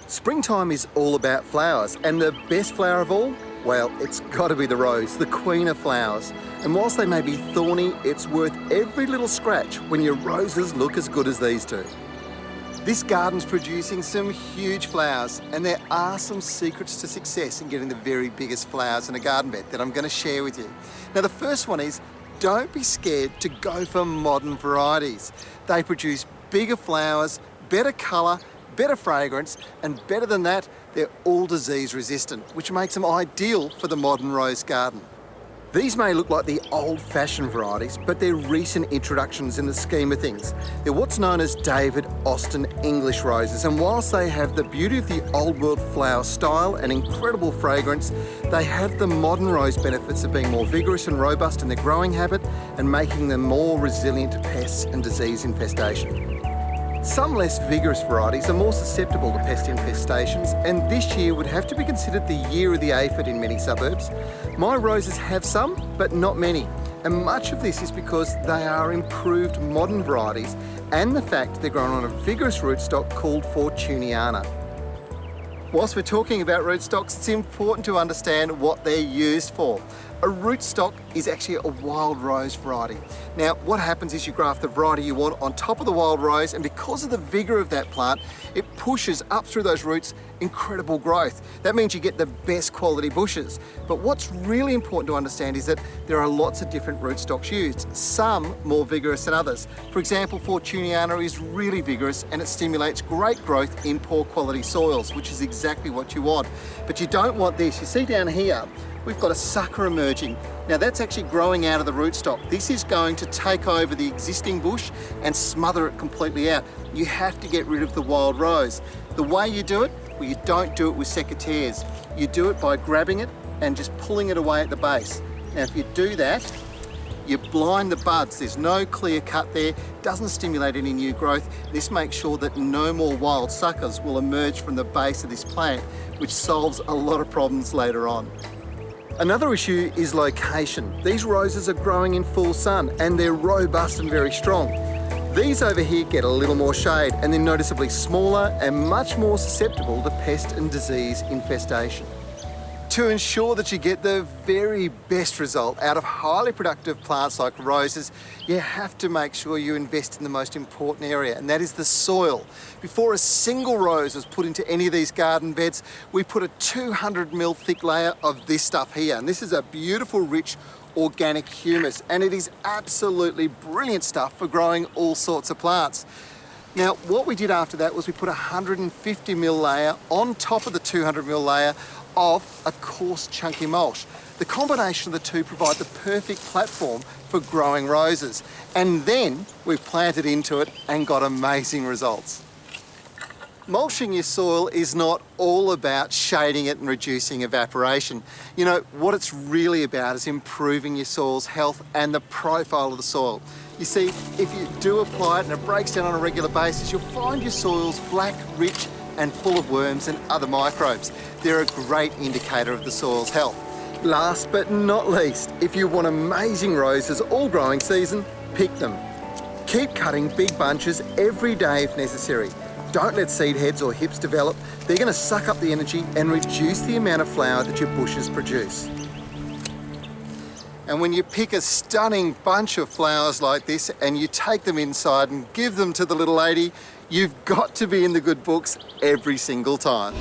Springtime is all about flowers, and the best flower of all? Well, it's got to be the rose, the queen of flowers. And whilst they may be thorny, it's worth every little scratch when your roses look as good as these do. This garden's producing some huge flowers, and there are some secrets to success in getting the very biggest flowers in a garden bed that I'm going to share with you. Now, the first one is, don't be scared to go for modern varieties. They produce bigger flowers, better colour, better fragrance, and better than that, they're all disease resistant, which makes them ideal for the modern rose garden. These may look like the old-fashioned varieties, but they're recent introductions in the scheme of things. They're what's known as David Austin English roses, and whilst they have the beauty of the old world flower style and incredible fragrance, they have the modern rose benefits of being more vigorous and robust in their growing habit and making them more resilient to pests and disease infestation. Some less vigorous varieties are more susceptible to pest infestations, and this year would have to be considered the year of the aphid in many suburbs. My roses have some, but not many, and much of this is because they are improved modern varieties and the fact they're grown on a vigorous rootstock called Fortuniana. Whilst we're talking about rootstocks, it's important to understand what they're used for. A rootstock is actually a wild rose variety. Now, what happens is you graft the variety you want on top of the wild rose, and because of the vigor of that plant, it pushes up through those roots incredible growth. That means you get the best quality bushes. But what's really important to understand is that there are lots of different rootstocks used, some more vigorous than others. For example, Fortuniana is really vigorous and it stimulates great growth in poor quality soils, which is exactly what you want. But you don't want this. You see down here, we've got a sucker emerging. Now that's actually growing out of the rootstock. This is going to take over the existing bush and smother it completely out. You have to get rid of the wild rose. The way you do it, well, you don't do it with secateurs. You do it by grabbing it and just pulling it away at the base. Now if you do that, you blind the buds. There's no clear cut there, doesn't stimulate any new growth. This makes sure that no more wild suckers will emerge from the base of this plant, which solves a lot of problems later on. Another issue is location. These roses are growing in full sun and they're robust and very strong. These over here get a little more shade and they're noticeably smaller and much more susceptible to pest and disease infestation. To ensure that you get the very best result out of highly productive plants like roses, you have to make sure you invest in the most important area, and that is the soil. Before a single rose is put into any of these garden beds, we put a 200 ml thick layer of this stuff here, and this is a beautiful, rich, organic humus, and it is absolutely brilliant stuff for growing all sorts of plants. Now, what we did after that was we put a 150 ml layer on top of the 200 ml layer of a coarse, chunky mulch. The combination of the two provide the perfect platform for growing roses. And then we planted into it and got amazing results. Mulching your soil is not all about shading it and reducing evaporation. You know, what it's really about is improving your soil's health and the profile of the soil. You see, if you do apply it and it breaks down on a regular basis, you'll find your soil's black, rich, and full of worms and other microbes. They're a great indicator of the soil's health. Last but not least, if you want amazing roses all growing season, pick them. Keep cutting big bunches every day if necessary. Don't let seed heads or hips develop. They're going to suck up the energy and reduce the amount of flower that your bushes produce. And when you pick a stunning bunch of flowers like this and you take them inside and give them to the little lady, you've got to be in the good books every single time.